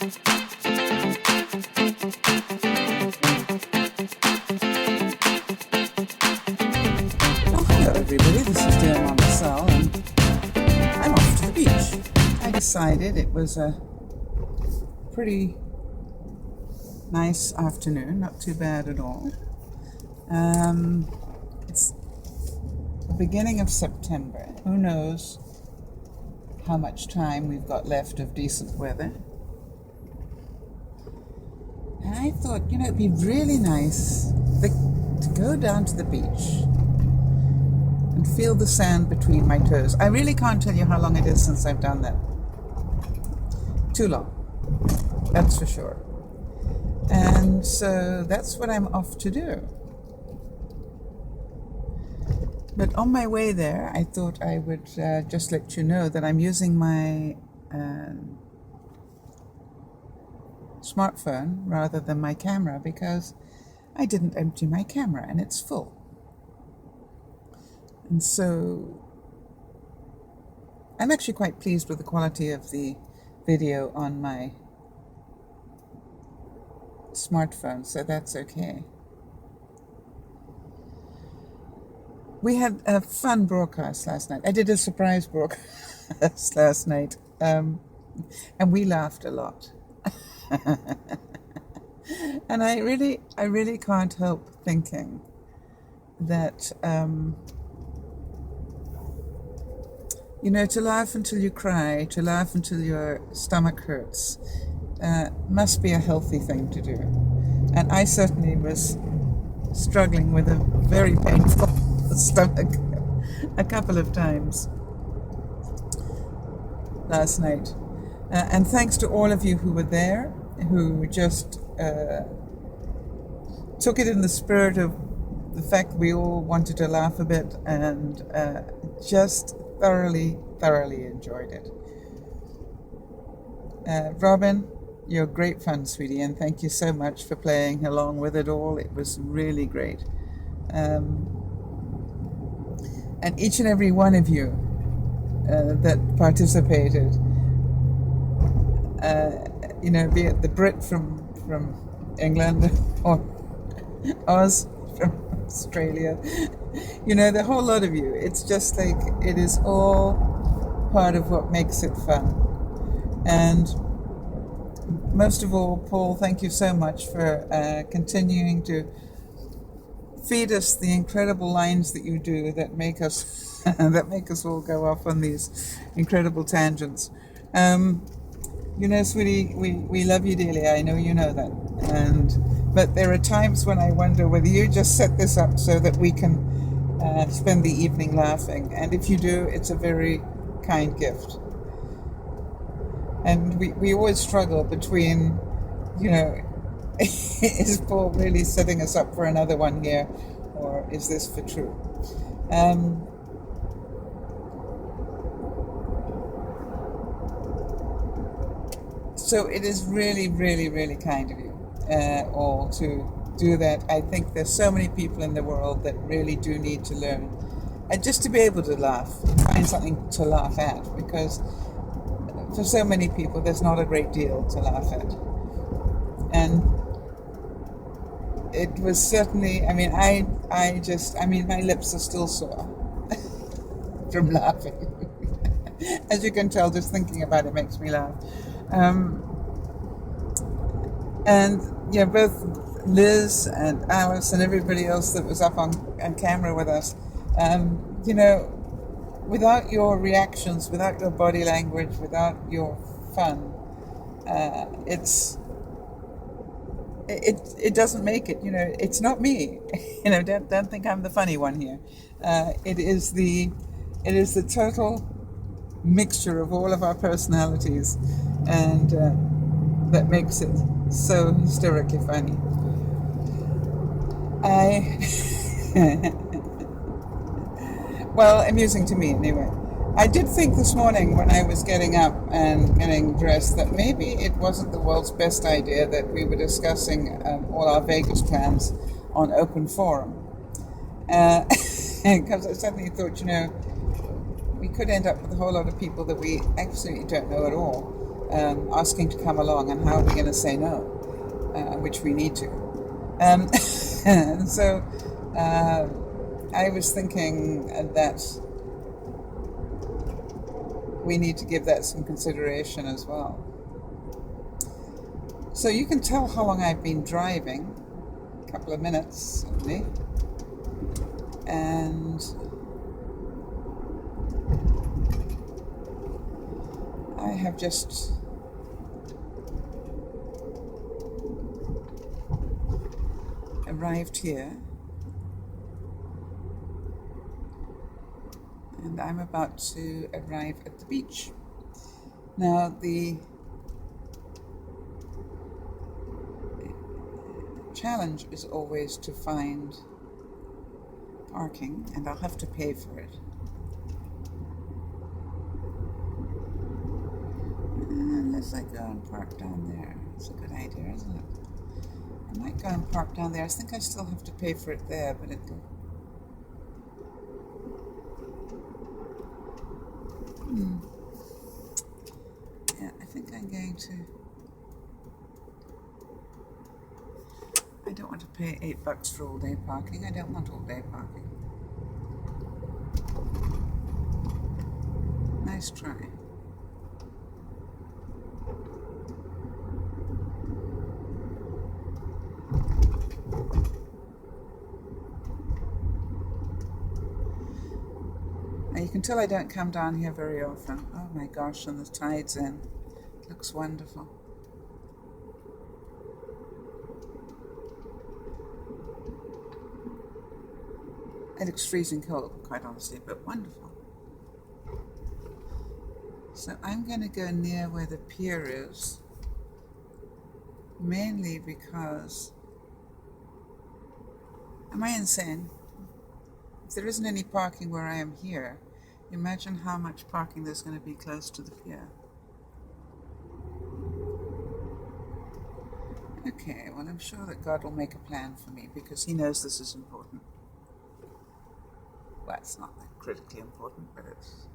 Everybody, this is dear Mama Sal, and I'm off to the beach. I decided it was a pretty nice afternoon, not too bad at all. It's the beginning of September. Who knows how much time we've got left of decent weather. And I thought, it'd be really nice to go down to the beach and feel the sand between my toes. I really can't tell you how long it is since I've done that. Too long, that's for sure. And so that's what I'm off to do. But on my way there, I thought I would just let you know that I'm using my smartphone rather than my camera because I didn't empty my camera and it's full. And so I'm actually quite pleased with the quality of the video on my smartphone, so that's okay. We had a fun broadcast last night. I did a surprise broadcast last night, and we laughed a lot. And I really can't help thinking that to laugh until you cry, to laugh until your stomach hurts, must be a healthy thing to do. And I certainly was struggling with a very painful stomach a couple of times last night. And thanks to all of you who were there, who just took it in the spirit of the fact we all wanted to laugh a bit and just thoroughly enjoyed it. Robin, you're great fun, sweetie, and thank you so much for playing along with it all. It was really great. And each and every one of you that participated, be it the Brit from England or Oz from Australia, the whole lot of you. It's just like, it is all part of what makes it fun. And most of all, Paul, thank you so much for continuing to feed us the incredible lines that you do that make us all go off on these incredible tangents. Sweetie, we love you dearly. I know you know that. But there are times when I wonder whether you just set this up so that we can spend the evening laughing. And if you do, it's a very kind gift. And we always struggle between, is Paul really setting us up for another one here, or is this for true? So it is really, really, really kind of you all to do that. I think there's so many people in the world that really do need to learn, and just to be able to laugh, find something to laugh at, because for so many people there's not a great deal to laugh at. And it was certainly, my lips are still sore from laughing. As you can tell, just thinking about it makes me laugh. Both Liz and Alice and everybody else that was up on camera with us, without your reactions, without your body language, without your fun, it doesn't make it. It's not me. Don't think I'm the funny one here. It is the total mixture of all of our personalities, and that makes it so hysterically funny. Well, amusing to me anyway. I did think this morning when I was getting up and getting dressed that maybe it wasn't the world's best idea that we were discussing all our Vegas plans on open forum. Because I suddenly thought, we could end up with a whole lot of people that we absolutely don't know at all. asking to come along, and how are we going to say no, which we need to. And so I was thinking that we need to give that some consideration as well. So you can tell how long I've been driving, a couple of minutes only, and I have just arrived here, and I'm about to arrive at the beach. Now the challenge is always to find parking, and I'll have to pay for it. Unless I go and park down there. It's a good idea, isn't it? I might go and park down there. I think I still have to pay for it there, but it'll... Yeah, I think I'm going to... I don't want to pay $8 for all day parking. I don't want all day parking. Nice try. Now you can tell I don't come down here very often. Oh my gosh, and the tide's in. It looks wonderful. It looks freezing cold, quite honestly, but wonderful. So I'm going to go near where the pier is, mainly because... Am I insane? If there isn't any parking where I am here, imagine how much parking there's going to be close to the pier. Okay, well, I'm sure that God will make a plan for me because He knows this is important. Well, it's not that critically important, but it's...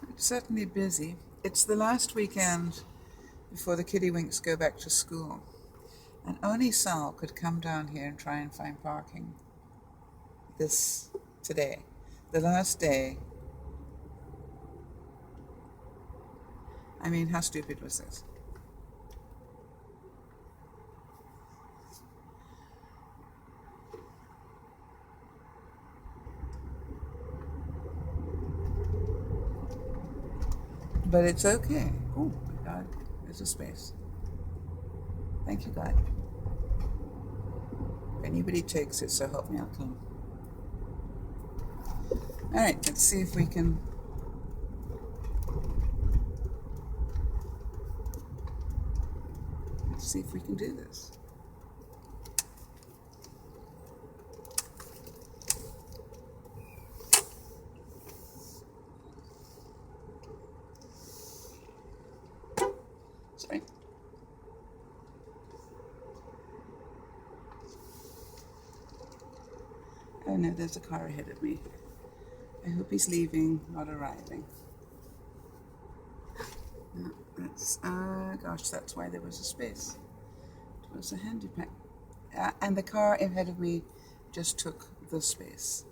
It's certainly busy. It's the last weekend before the kiddywinks go back to school. And only Sal could come down here and try and find parking today, the last day. I mean, how stupid was this? But it's okay. Oh my God, there's a space. Thank you, God. If anybody takes it, so help me out, Clem. All right, let's see if we can... Let's see if we can do this. Sorry. Oh no, there's a car ahead of me. I hope he's leaving, not arriving. No, that's, gosh, that's why there was a space. It was a handicap. And the car ahead of me just took the space.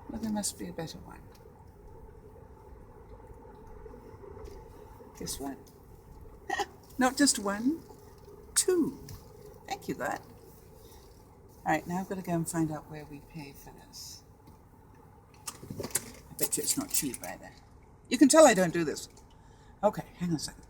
Well, there must be a better one. Guess what? Not just one, two. Thank you, God. All right, now I've got to go and find out where we pay for this. I bet you it's not cheap either. You can tell I don't do this. Okay, hang on a second.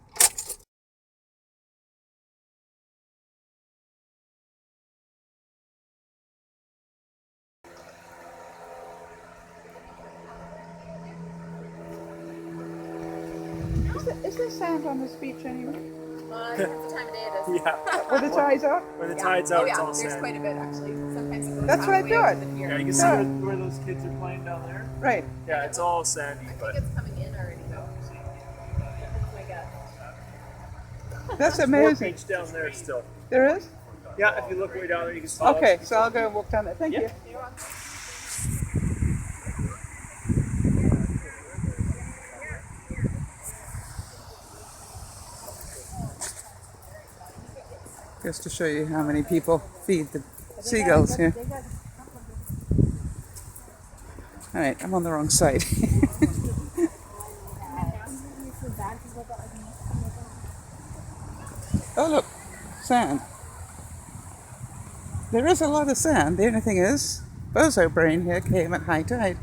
Is there sound on this beach anyway? That's the time of day it is. Yeah. When the tide's out? When the tide's out, Oh, it's yeah, all there's sand. quite a bit actually. Sometimes it goes That's what I halfway out thought. to the pier. Yeah, you can see where those kids are playing down there. Right. Yeah, it's all sandy, I but think it's coming in already though. That's my guess. That's more amazing. beach down there still. There is? Yeah, if you look way down there, you can see. Okay, so I'll go and walk down there. Thank you. You're welcome. Just to show you how many people feed the seagulls here. Alright, I'm on the wrong side. Oh look, sand. There is a lot of sand. The only thing is, Bozo Brain here came at high tide.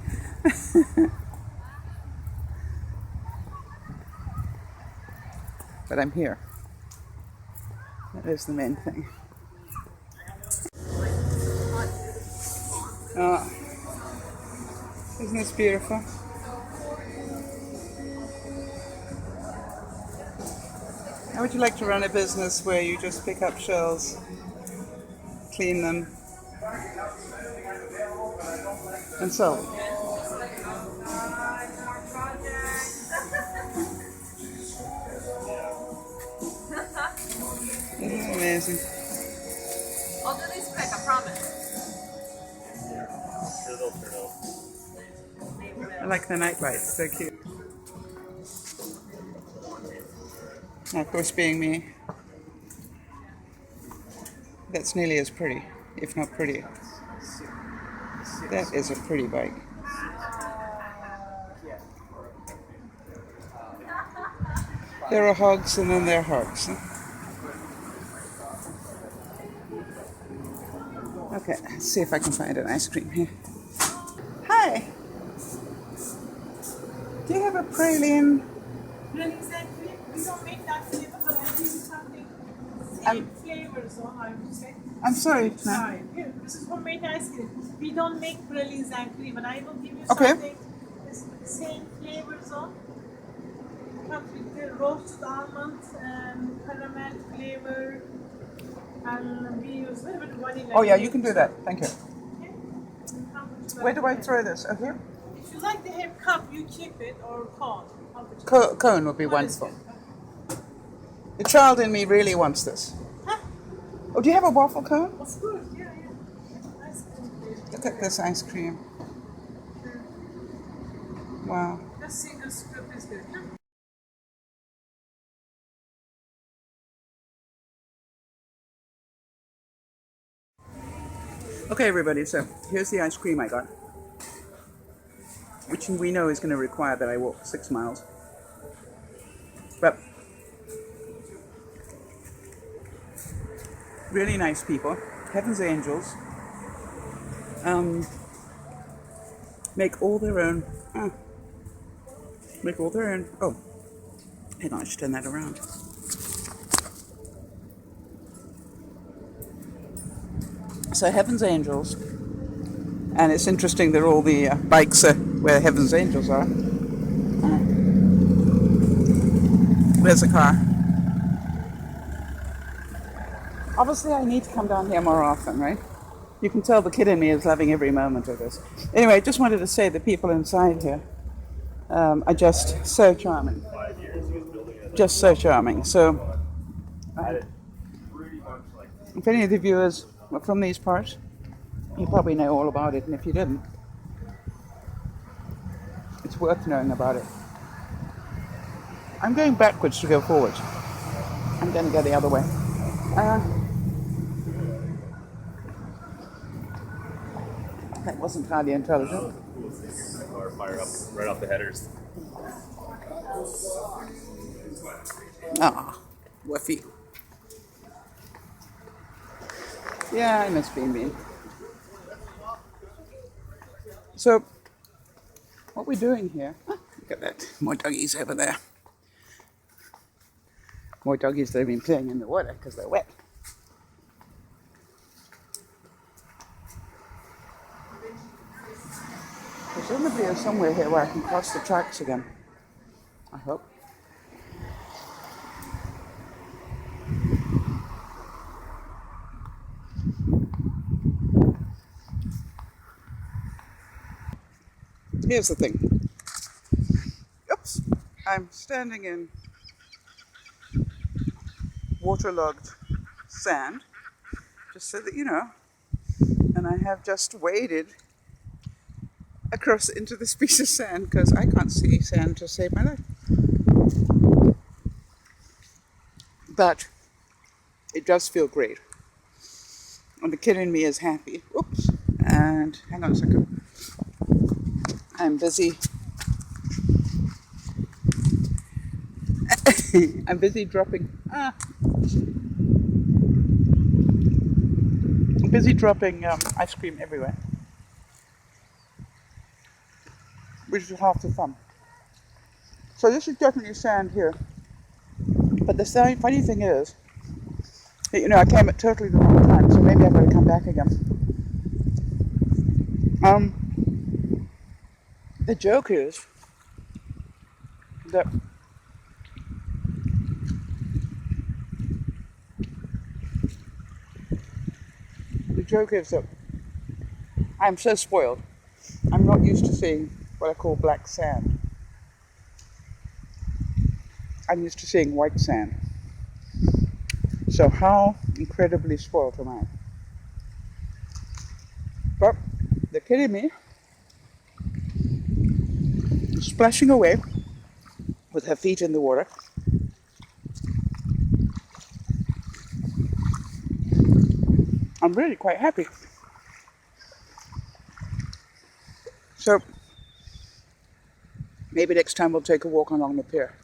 But I'm here. That is the main thing. Oh, isn't this beautiful? How would you like to run a business where you just pick up shells, clean them, and sell them? Isn't it amazing? I'll do these quick, I promise. I like the night lights, they're cute. Now, of course, being me, that's nearly as pretty, if not prettier. That is a pretty bike. There are hogs and then there are hogs. Huh? Okay, let's see if I can find an ice cream here. Hi! Do you have a praline? Exactly. We don't make that flavor, but I think something I'm- same flavors on, I would say. I'm sorry, no. Sorry. Here, this is homemade ice cream. We don't make pralines and cream, and I will give you Okay. something with same flavors on. Comes with the roasted almond and caramel flavor, and we use a little bit of vanilla. Oh yeah, you can do that. Thank you. Okay. Where do I throw this? Oh, here? If you like to have cup, you keep it, or cone. Cone would be Cone is wonderful. good. The child in me really wants this. Huh? Oh, do you have a waffle cone? Of course, yeah. Ice cream flavor. Look at this ice cream. Wow. Just single scoop is good. Huh? Okay, everybody, so here's the ice cream I got, which we know is going to require that I walk 6 miles. But really nice people, Heaven's Angels, make all their own, oh, hang on, I should turn that around. So Heaven's Angels, and it's interesting that all the bikes are where Heaven's Angels are. There's a car. Obviously I need to come down here more often, right? You can tell the kid in me is loving every moment of this. Anyway, I just wanted to say the people inside here are just so charming. Just so charming. So, if any of the viewers were from these parts, you probably know all about it, and if you didn't, it's worth knowing about it. I'm going backwards to go forwards. I'm going to go the other way. That wasn't highly intelligent. Or fire up right off the headers. Ah, woofy. Yeah, I miss being mean. So, what we're doing here, look at that, more doggies over there. More doggies that have been playing in the water because they're wet. Presumably there's somewhere here where I can cross the tracks again. I hope. Here's the thing. Oops. I'm standing in waterlogged sand, just so that you know. And I have just waded across into this piece of sand because I can't see sand to save my life. But it does feel great. And the kid in me is happy. Oops. And hang on a second. I'm busy. I'm busy dropping. I'm busy dropping ice cream everywhere, which is half the fun. So this is definitely sand here. But the funny thing is, that, I came at totally the wrong time, so maybe I've got to come back again. The joke is that I'm so spoiled. I'm not used to seeing what I call black sand. I'm used to seeing white sand. So how incredibly spoiled am I? But the kid in me is splashing away with her feet in the water. I'm really quite happy. So maybe next time we'll take a walk along the pier.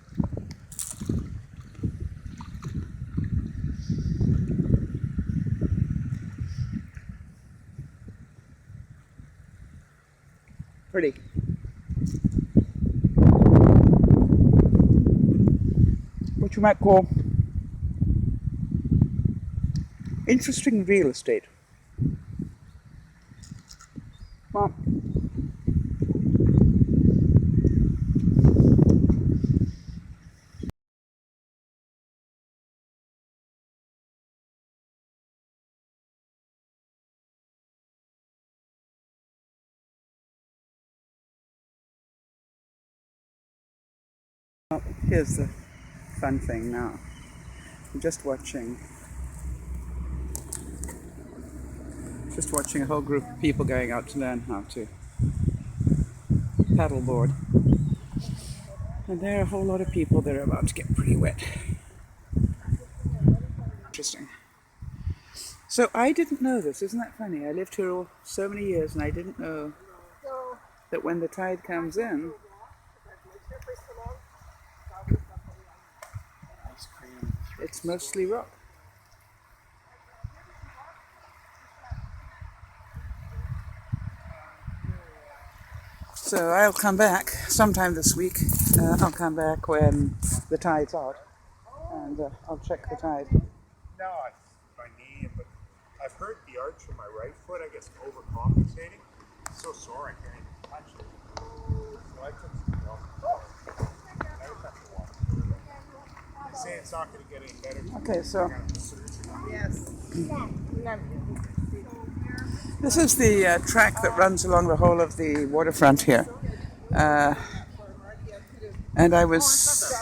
Pretty. What you might call interesting real estate. Well, here's the fun thing now. I'm just watching a whole group of people going out to learn how to paddleboard. And there are a whole lot of people that are about to get pretty wet. Interesting. So I didn't know this, isn't that funny? I lived here so many years and I didn't know that when the tide comes in, it's mostly rock. So I'll come back sometime this week. I'll come back when the tide's out and I'll check the tide. No, my knee, but I've heard the arch in my right foot, I guess, overcompensating. It's so sore I can't even touch it. So I took some milk. I was at the water. They say it's not going to get any better. Okay, so Yes. this is the track that runs along the whole of the waterfront here. And I was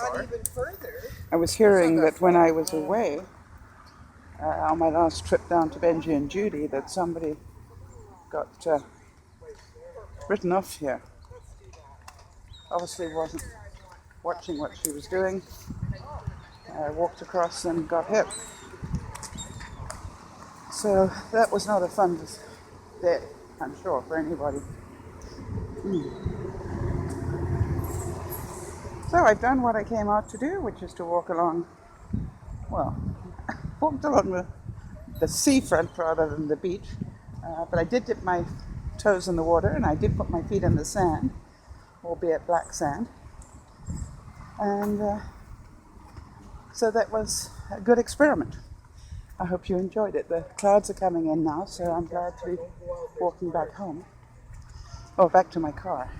hearing that when I was away on my last trip down to Benji and Judy, that somebody got written off here. Obviously wasn't watching what she was doing. Walked across and got hit. So that was not a fun day, I'm sure, for anybody. So I've done what I came out to do, which is to walked along the seafront rather than the beach. But I did dip my toes in the water and I did put my feet in the sand, albeit black sand. And so that was a good experiment. I hope you enjoyed it. The clouds are coming in now, so I'm glad to be walking back home. Or back to my car.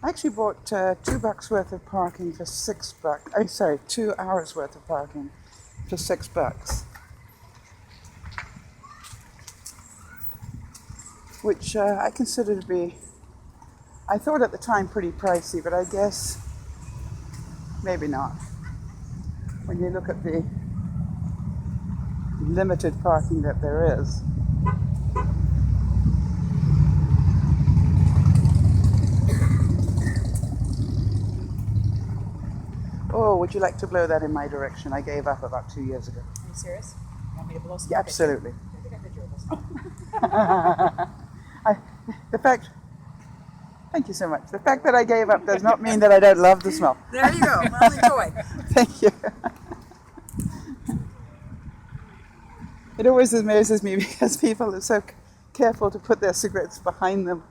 I actually bought $2 worth of parking for $6. 2 hours worth of parking for $6. Which I consider to be I thought at the time pretty pricey, but I guess maybe not. When you look at the limited parking that there is. Oh, would you like to blow that in my direction? I gave up about 2 years ago. Are you serious? You want me to blow some? Yeah, absolutely. I think I heard your whistle. The fact, thank you so much. The fact that I gave up does not mean that I don't love the smell. There you go. Well, enjoy. Thank you. It always amazes me because people are so careful to put their cigarettes behind them.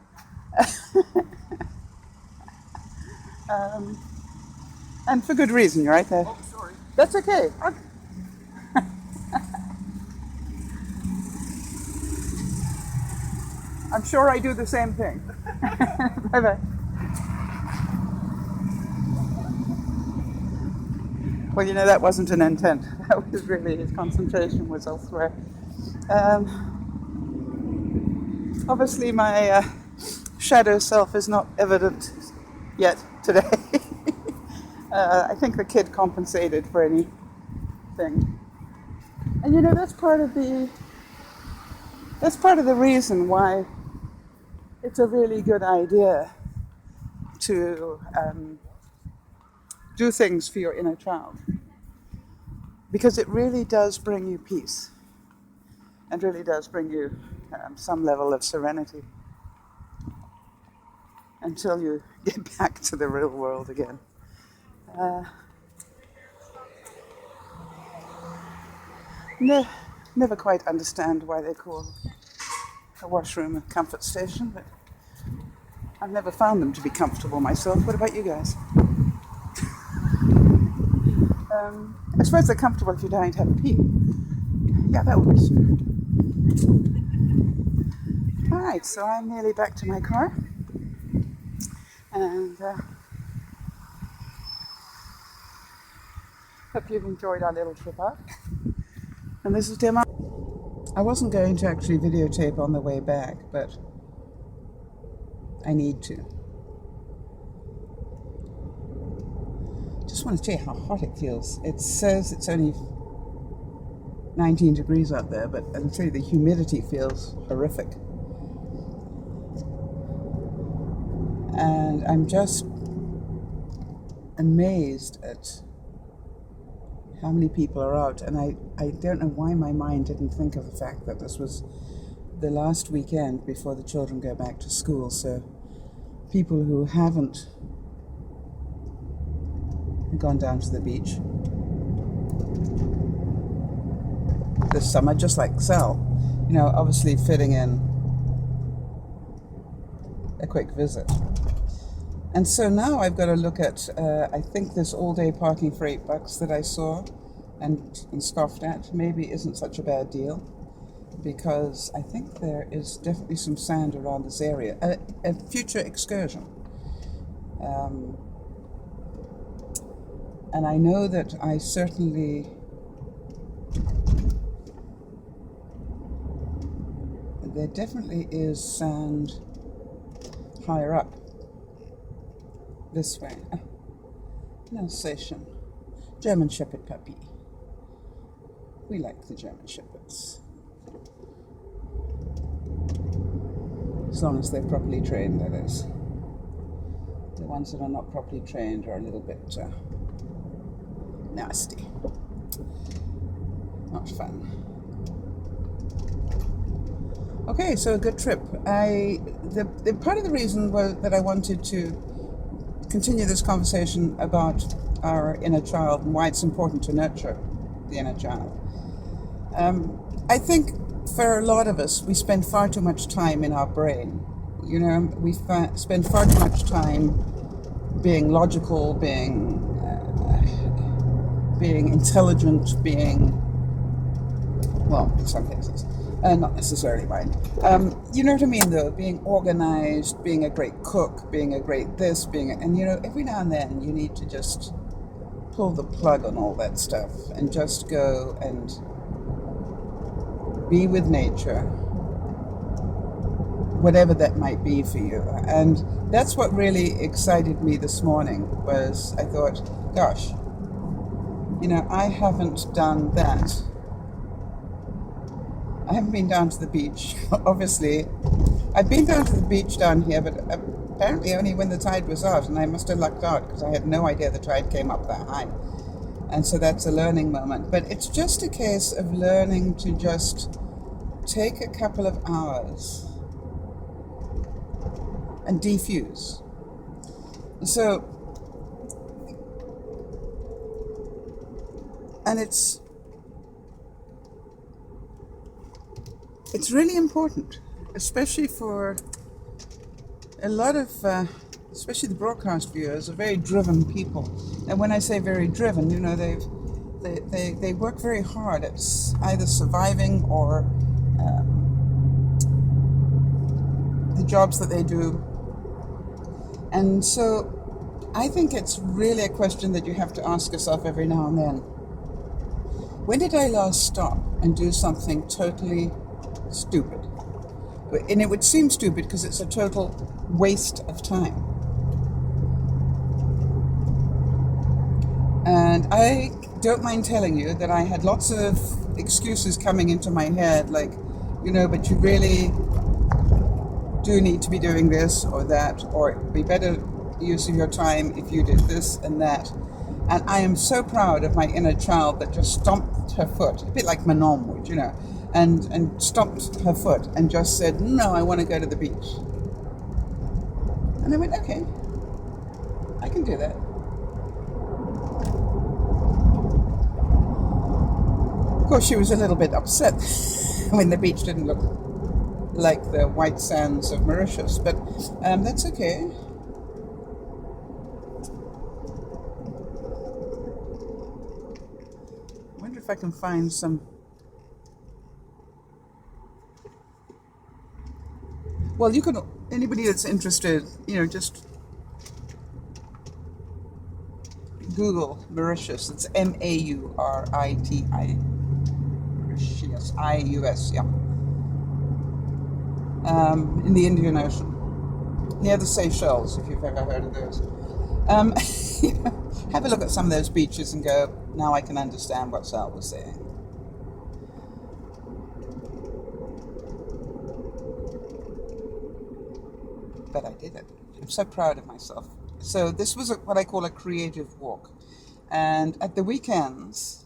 And for good reason, right? Oh, sorry. That's okay. I'm sure I do the same thing. Bye-bye. Well, you know, that wasn't an intent. That was really, his concentration was elsewhere. Obviously, my shadow self is not evident yet today. I think the kid compensated for anything. And you know, that's part of the reason why it's a really good idea to do things for your inner child. Because it really does bring you peace. And really does bring you some level of serenity. Until you get back to the real world again. Never quite understand why they call a washroom a comfort station, but I've never found them to be comfortable myself. What about you guys? I suppose they're comfortable if you're dying to have a pee. Yeah, that would be sure. Alright, so I'm nearly back to my car. And hope you've enjoyed our little trip out. And this is Demo. I wasn't going to actually videotape on the way back, but I need to. Just want to tell you how hot it feels. It says it's only 19 degrees out there, but I'll tell you the humidity feels horrific. And I'm just amazed at how many people are out, and I don't know why my mind didn't think of the fact that this was the last weekend before the children go back to school, so people who haven't gone down to the beach this summer, just like Sal, you know, obviously fitting in a quick visit. And so now I've got to look at, I think this all-day parking for $8 that I saw and scoffed at maybe isn't such a bad deal, because I think there is definitely some sand around this area. A future excursion. And I know that I certainly there definitely is sand higher up this way. Alsatian. German Shepherd puppy. We like the German Shepherds. As long as they're properly trained, that is. The ones that are not properly trained are a little bit nasty. Not fun. Okay, so a good trip. The part of the reason was that I wanted to continue this conversation about our inner child and why it's important to nurture the inner child. I think for a lot of us, we spend far too much time in our brain. You know, we spend far too much time being logical, being intelligent, well, in some cases, not necessarily mine. You know what I mean, though? Being organized, being a great cook, being a great this, and you know, every now and then you need to just pull the plug on all that stuff and just go and be with nature, whatever that might be for you. And that's what really excited me this morning. Was I thought, gosh, you know, I haven't done that. I haven't been down to the beach. Obviously, I've been down to the beach down here, but apparently only when the tide was out, and I must have lucked out because I had no idea the tide came up that high. And so that's a learning moment. But it's just a case of learning to just take a couple of hours and defuse. So, and it's really important, especially for a lot of, especially the broadcast viewers, are very driven people. And when I say very driven, you know, they work very hard at either surviving or the jobs that they do. And so I think it's really a question that you have to ask yourself every now and then. When did I last stop and do something totally stupid? And it would seem stupid because it's a total waste of time. And I don't mind telling you that I had lots of excuses coming into my head, like, you know, but you really do need to be doing this or that, or it would be better use of your time if you did this and that. And I am so proud of my inner child that just stomped her foot, a bit like Manon would, you know, and stomped her foot and just said, no, I want to go to the beach. And I went, okay, I can do that. Of course, she was a little bit upset when the beach didn't look like the white sands of Mauritius, but that's okay. I wonder if I can find some. Well, you can, anybody that's interested, you know, just Google Mauritius. It's Mauriti, Mauritius, I-U-S, yeah. In the Indian Ocean, near the Seychelles, if you've ever heard of those. You know, have a look at some of those beaches and go, now I can understand what Sal was saying. But I did it. I'm so proud of myself. So this was what I call a creative walk. And at the weekends,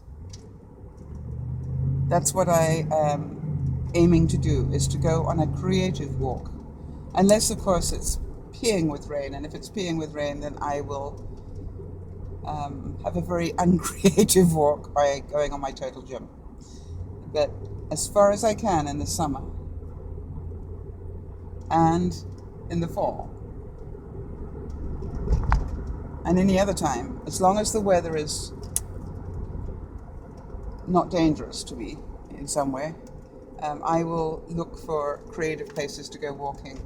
that's what I am aiming to do, is to go on a creative walk. Unless, of course, it's peeing with rain. And if it's peeing with rain, then I will have a very uncreative walk by going on my total gym. But as far as I can in the summer and in the fall and any other time, as long as the weather is not dangerous to me in some way, I will look for creative places to go walking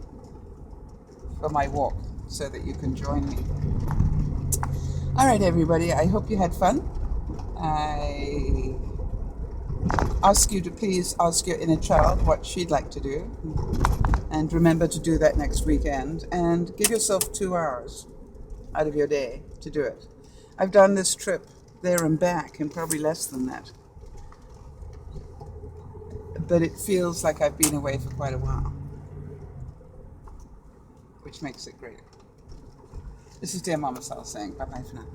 for my walk so that you can join me. All right, everybody, I hope you had fun. I ask you to please ask your inner child what she'd like to do. And remember to do that next weekend. And give yourself 2 hours out of your day to do it. I've done this trip there and back in probably less than that. But it feels like I've been away for quite a while, which makes it great. This is Dear Mama Sal saying bye-bye for now.